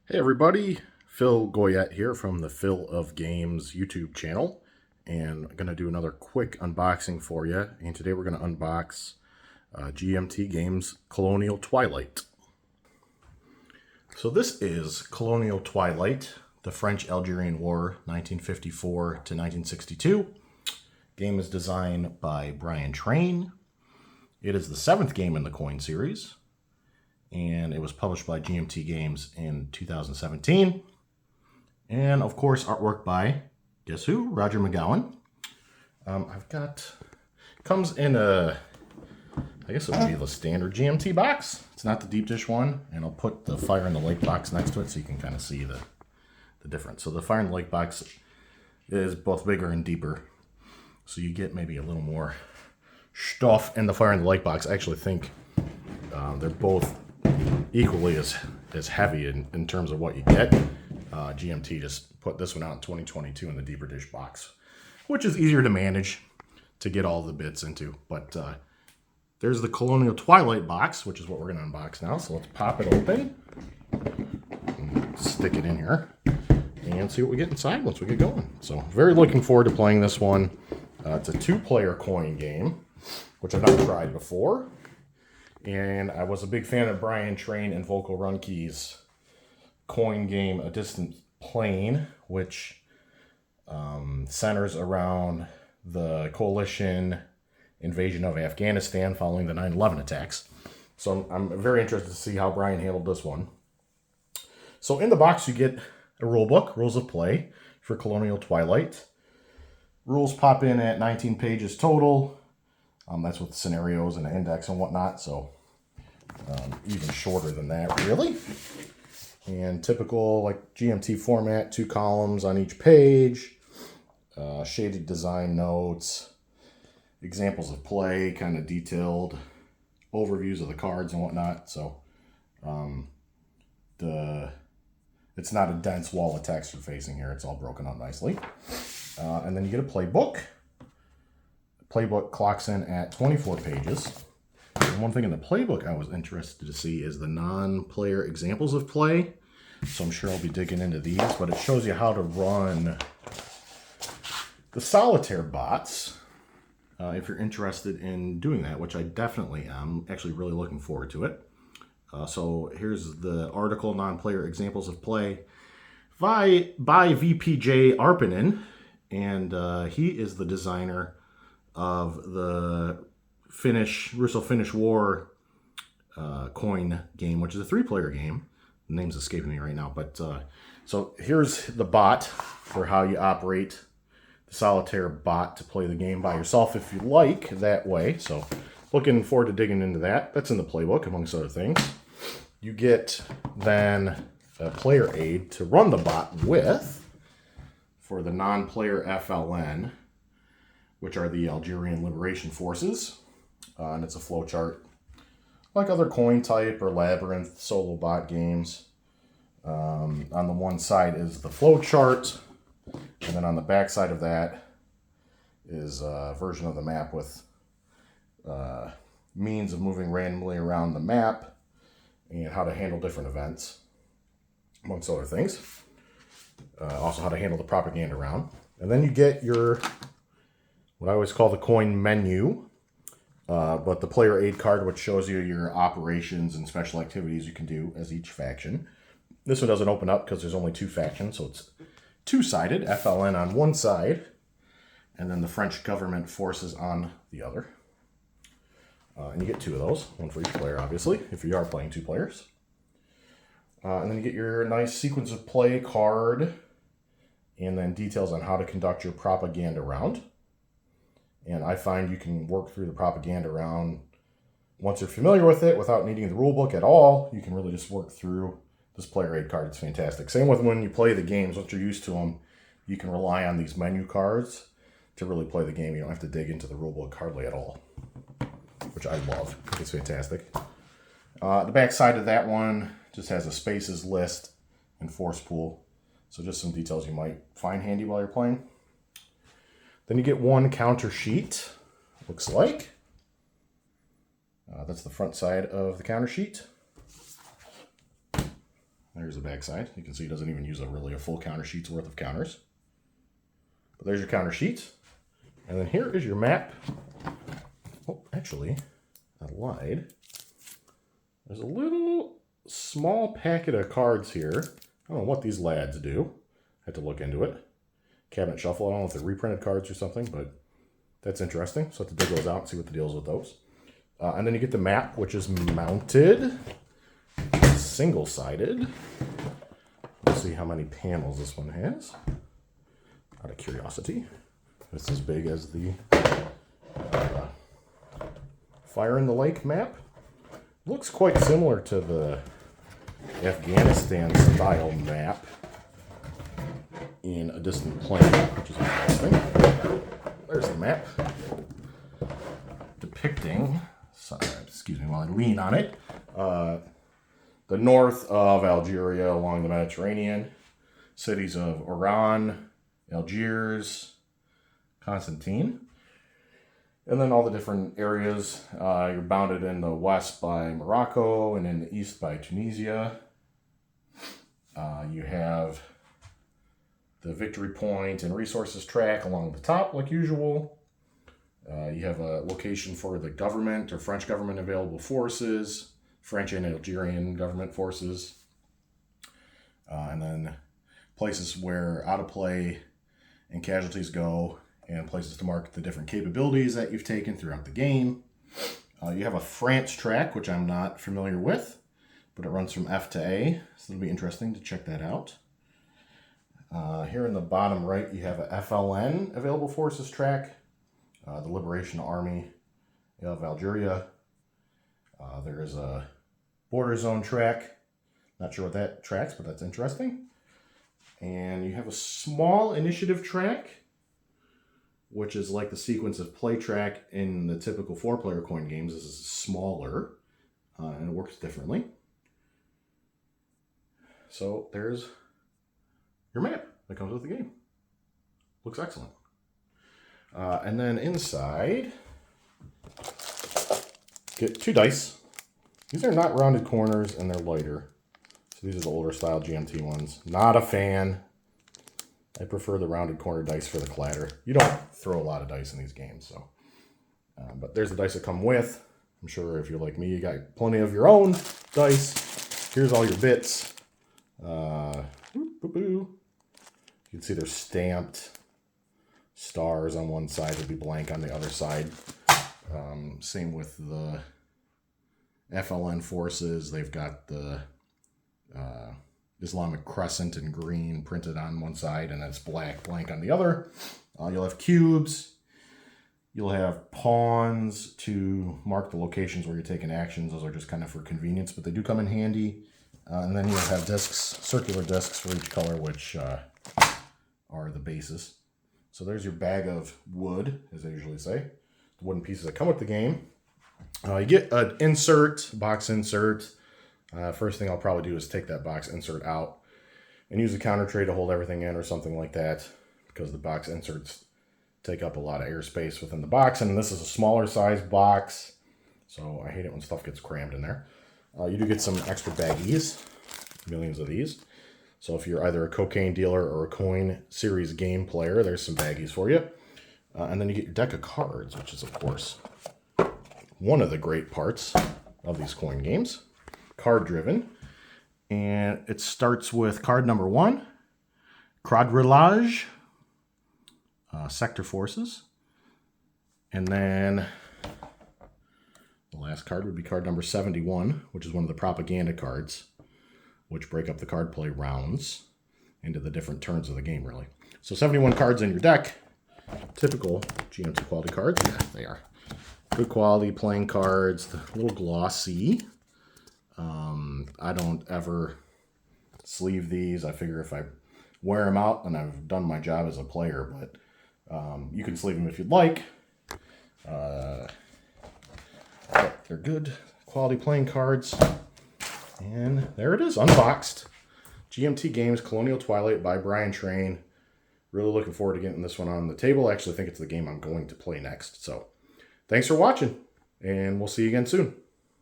Hey everybody, Phil Goyette here from the Phil of Games YouTube channel, and I'm going to do another quick unboxing for you. And today we're going to unbox GMT Games Colonial Twilight. So this is Colonial Twilight, the French-Algerian War, 1954 to 1962. Game is designed by Brian Train. It is the 7th game in the coin series, and it was published by GMT Games in 2017. And of course, artwork by, guess who? Roger McGowan. Comes in a, I guess it would be the standard GMT box. It's not the deep dish one, and I'll put the Fire in the Lake box next to it so you can kind of see the difference. So the Fire in the Lake box is both bigger and deeper, so you get maybe a little more stuff in the Fire in the Lake box. I actually think they're both equally as heavy in terms of what you get. GMT just put this one out in 2022 in the deeper dish box, which is easier to manage to get all the bits into. But there's the Colonial Twilight box, which is what we're going to unbox now. So let's pop it open and stick it in here and see what we get inside once we get going. So very looking forward to playing this one. It's a 2-player coin game, which I've not tried before. And I was a big fan of Brian Train and Volko Ruhnke's coin game, A Distant Plane, which centers around the coalition invasion of Afghanistan following the 9/11 attacks. So I'm very interested to see how Brian handled this one. So in the box you get a rule book, rules of play for Colonial Twilight. Rules pop in at 19 pages total. That's with scenarios and an index and whatnot, so even shorter than that, really. And typical, like, GMT format, 2 columns on each page, shaded design notes, examples of play, kind of detailed overviews of the cards and whatnot. So it's not a dense wall of text you're facing here. It's all broken up nicely. And then you get a playbook. Playbook clocks in at 24 pages. And one thing in the playbook I was interested to see is the non-player examples of play. So I'm sure I'll be digging into these, but it shows you how to run the solitaire bots if you're interested in doing that, which I definitely am. Actually really looking forward to it. So here's the article, Non-Player Examples of Play, by VPJ Arpanen, and he is the designer of the Russo-Finnish War coin game, which is a 3-player game. The name's escaping me right now, but so here's the bot for how you operate the solitaire bot to play the game by yourself if you like that way. So looking forward to digging into that. That's in the playbook, amongst other things. You get then a player aid to run the bot with for the non-player FLN, which are the Algerian Liberation Forces. And it's a flowchart like other coin type or labyrinth solo bot games. On the one side is the flowchart, and then on the back side of that is a version of the map with means of moving randomly around the map and how to handle different events, amongst other things. Also how to handle the propaganda round. And then you get your, what I always call the coin menu, but the player aid card, which shows you your operations and special activities you can do as each faction. This one doesn't open up because there's only 2 factions, so it's 2-sided, FLN on one side, and then the French government forces on the other. And you get 2 of those, one for each player, obviously, if you are playing 2 players. And then you get your nice sequence of play card, and then details on how to conduct your propaganda round. And I find you can work through the propaganda round once you're familiar with it without needing the rule book at all. You can really just work through this player aid card. It's fantastic. Same with when you play the games. Once you're used to them, you can rely on these menu cards to really play the game. You don't have to dig into the rule book hardly at all, which I love. It's fantastic. The back side of that one just has a spaces list and force pool. So just some details you might find handy while you're playing. Then you get 1 counter sheet, looks like. That's the front side of the counter sheet. There Here's the back side. You can see it doesn't even use really a full counter sheet's worth of counters. But there's your counter sheet. And then here is your map. Oh, actually, I lied. There's a little small packet of cards here. I don't know what these lads do. I have to look into it. Cabinet shuffle. I don't know if they're reprinted cards or something, but that's interesting. So I have to dig those out and see what the deal is with those. And then you get the map, which is mounted, single-sided. Let's see how many panels this one has. Out of curiosity. It's as big as the Fire in the Lake map. Looks quite similar to the Afghanistan style map in A Distant Planet, which is interesting. There's the map depicting, excuse me while I lean on it, the north of Algeria along the Mediterranean, cities of Oran, Algiers, Constantine. And then all the different areas. You're bounded in the west by Morocco and in the east by Tunisia. You have the victory point and resources track along the top like usual. You have a location for the government or French government available forces, French and Algerian government forces. And then places where out of play and casualties go, and places to mark the different capabilities that you've taken throughout the game. You have a France track, which I'm not familiar with, but it runs from F to A, so it'll be interesting to check that out. Here in the bottom right, you have a FLN, Available Forces track, the Liberation Army of Algeria. There is a Border Zone track. Not sure what that tracks, but that's interesting. And you have a small initiative track, which is like the sequence of play track in the typical 4-player coin games. This is smaller, and it works differently. So there's your map that comes with the game. Looks excellent. And then inside, get 2 dice. These are not rounded corners, and they're lighter. So these are the older style GMT ones. Not a fan. I prefer the rounded corner dice for the clatter. You don't throw a lot of dice in these games, so. But there's the dice that come with. I'm sure if you're like me, you got plenty of your own dice. Here's all your bits. You can see they're stamped. Stars on one side would be blank on the other side. Same with the FLN forces. They've got the Islamic crescent in green printed on one side, and it's black blank on the other. You'll have cubes. You'll have pawns to mark the locations where you're taking actions. Those are just kind of for convenience, but they do come in handy. And then you'll have discs, circular discs for each color, which are the bases. So there's your bag of wood, as I usually say. The wooden pieces that come with the game. You get an insert, box insert. First thing I'll probably do is take that box insert out and use a counter tray to hold everything in or something like that, because the box inserts take up a lot of airspace within the box, and this is a smaller size box, so I hate it when stuff gets crammed in there. You do get some extra baggies, millions of these. So if you're either a cocaine dealer or a coin series game player, there's some baggies for you. And then you get your deck of cards, which is, of course, one of the great parts of these coin games. Card-driven. And it starts with card number 1, Quadrillage, Sector Forces. And then the last card would be card number 71, which is one of the propaganda cards, which break up the card play rounds into the different turns of the game, really. So 71 cards in your deck. Typical GMT quality cards. Yeah, they are. Good quality playing cards. A little glossy. I don't ever sleeve these. I figure if I wear them out, then I've done my job as a player. But you can sleeve them if you'd like. But they're good quality playing cards. And there it is, unboxed. GMT Games Colonial Twilight by Brian Train. Really looking forward to getting this one on the table. I actually think it's the game I'm going to play next. So thanks for watching, and we'll see you again soon.